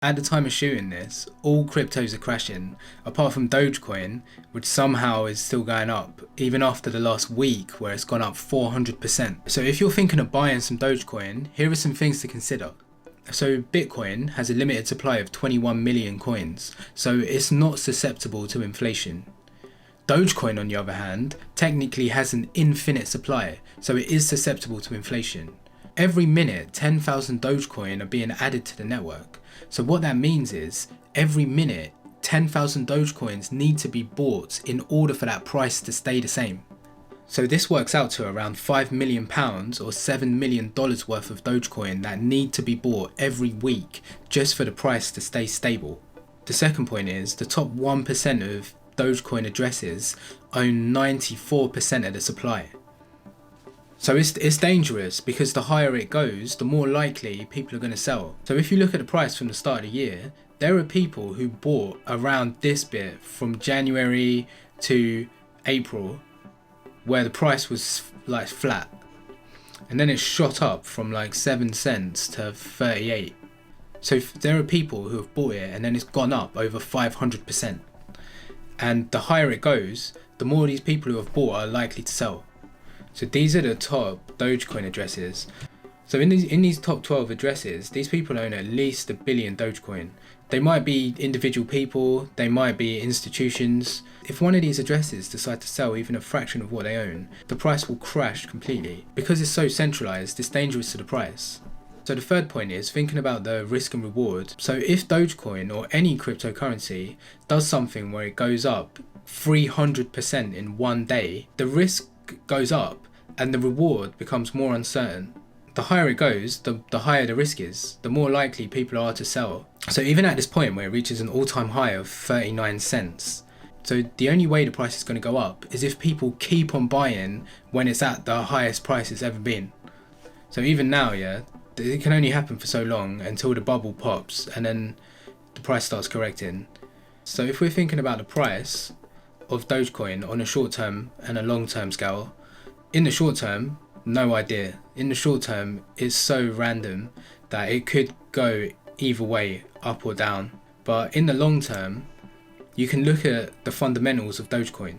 At the time of shooting this, all cryptos are crashing, apart from Dogecoin, which somehow is still going up, even after the last week where it's gone up 400%. So if you're thinking of buying some Dogecoin, here are some things to consider. So Bitcoin has a limited supply of 21 million coins, so it's not susceptible to inflation. Dogecoin, on the other hand, technically has an infinite supply, so it is susceptible to inflation. Every minute, 10,000 Dogecoin are being added to the network. So what that means is, every minute, 10,000 Dogecoins need to be bought in order for that price to stay the same. So this works out to around £5 million or $7 million worth of Dogecoin that need to be bought every week just for the price to stay stable. The second point is, the top 1% of Dogecoin addresses own 94% of the supply. So it's dangerous because the higher it goes, the more likely people are going to sell. So if you look at the price from the start of the year, there are people who bought around this bit from January to April, where the price was like flat. And then it shot up from like 7 cents to 38. So there are people who have bought it and then it's gone up over 500%. And the higher it goes, the more these people who have bought are likely to sell. So these are the top Dogecoin addresses. So in these top 12 addresses, these people own at least 1 billion Dogecoin. They might be individual people, they might be institutions. If one of these addresses decide to sell even a fraction of what they own, the price will crash completely. Because it's so centralized, it's dangerous to the price. So the third point is thinking about the risk and reward. So if Dogecoin or any cryptocurrency does something where it goes up 300% in one day, the risk goes up and the reward becomes more uncertain. The higher it goes, the higher the risk is, the more likely people are to sell. So even at this point where it reaches an all-time high of 39 cents, so the only way the price is going to go up is if people keep on buying when it's at the highest price it's ever been. So even now, yeah, it can only happen for so long until the bubble pops and then the price starts correcting. So if we're thinking about the price of Dogecoin on a short term and a long term scale, in the short term, no idea. In the short term, it's so random that it could go either way, up or down. But in the long term, you can look at the fundamentals of Dogecoin.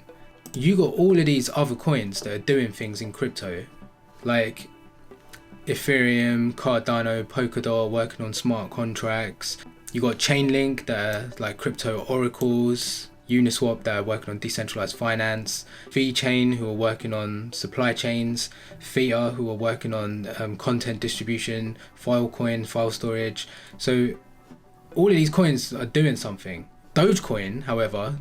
You got all of these other coins that are doing things in crypto, like Ethereum, Cardano, Polkadot working on smart contracts. You got Chainlink that are like crypto oracles, Uniswap that are working on decentralized finance, VeChain who are working on supply chains, Theta who are working on content distribution, Filecoin, file storage. So all of these coins are doing something. Dogecoin, however,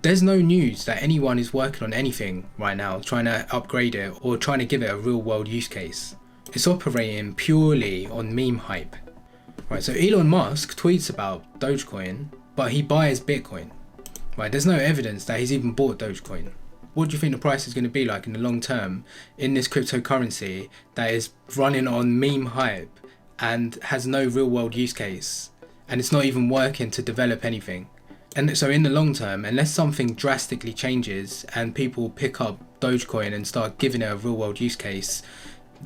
there's no news that anyone is working on anything right now, trying to upgrade it or trying to give it a real world use case. It's operating purely on meme hype. Right, so Elon Musk tweets about Dogecoin, but he buys Bitcoin. Right, there's no evidence that he's even bought Dogecoin. What do you think the price is going to be like in the long term in this cryptocurrency that is running on meme hype and has no real world use case, and it's not even working to develop anything? And so in the long term, unless something drastically changes and people pick up Dogecoin and start giving it a real world use case,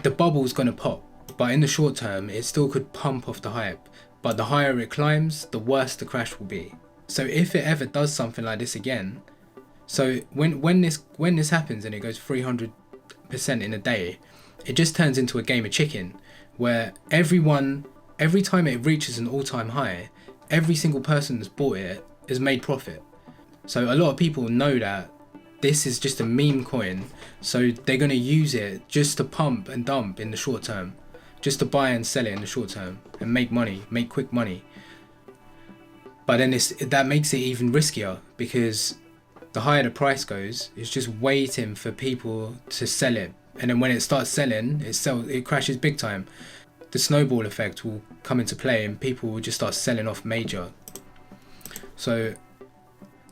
the bubble's going to pop. But in the short term, it still could pump off the hype. But the higher it climbs, the worse the crash will be. So if it ever does something like this again, so when this happens and it goes 300% in a day, it just turns into a game of chicken, where every time it reaches an all-time high, every single person that's bought it has made profit. So a lot of people know that this is just a meme coin, so they're going to use it just to pump and dump in the short term, just to buy and sell it in the short term and make money, make quick money. But then that makes it even riskier, because the higher the price goes, it's just waiting for people to sell it. And then when it starts selling, it crashes big time. The snowball effect will come into play and people will just start selling off major. So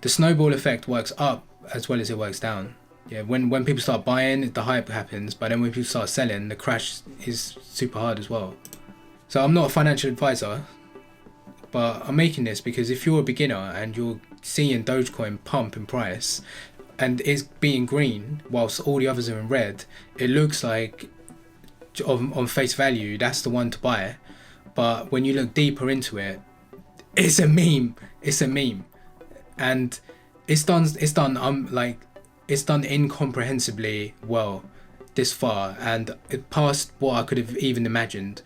the snowball effect works up as well as it works down. Yeah, when people start buying, the hype happens, but then when people start selling, the crash is super hard as well. So I'm not a financial advisor, but I'm making this because if you're a beginner and you're seeing Dogecoin pump in price and it's being green whilst all the others are in red, it looks like on face value that's the one to buy. But when you look deeper into it, It's a meme. It's a meme. And it's done incomprehensibly well this far, and it passed what I could have even imagined.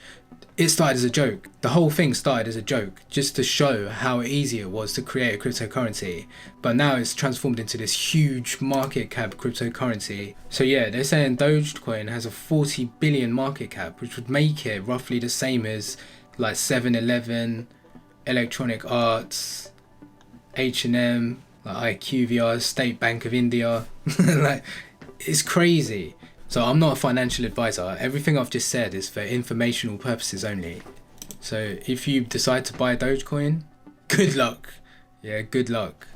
It started as a joke. The whole thing started as a joke, just to show how easy it was to create a cryptocurrency. But now it's transformed into this huge market cap cryptocurrency. So yeah, they're saying Dogecoin has a 40 billion market cap, which would make it roughly the same as like 7-Eleven, Electronic Arts, H&M, like IQVR, State Bank of India. Like, it's crazy. So I'm not a financial advisor. Everything I've just said is for informational purposes only. So if you decide to buy Dogecoin, good luck. Yeah, good luck.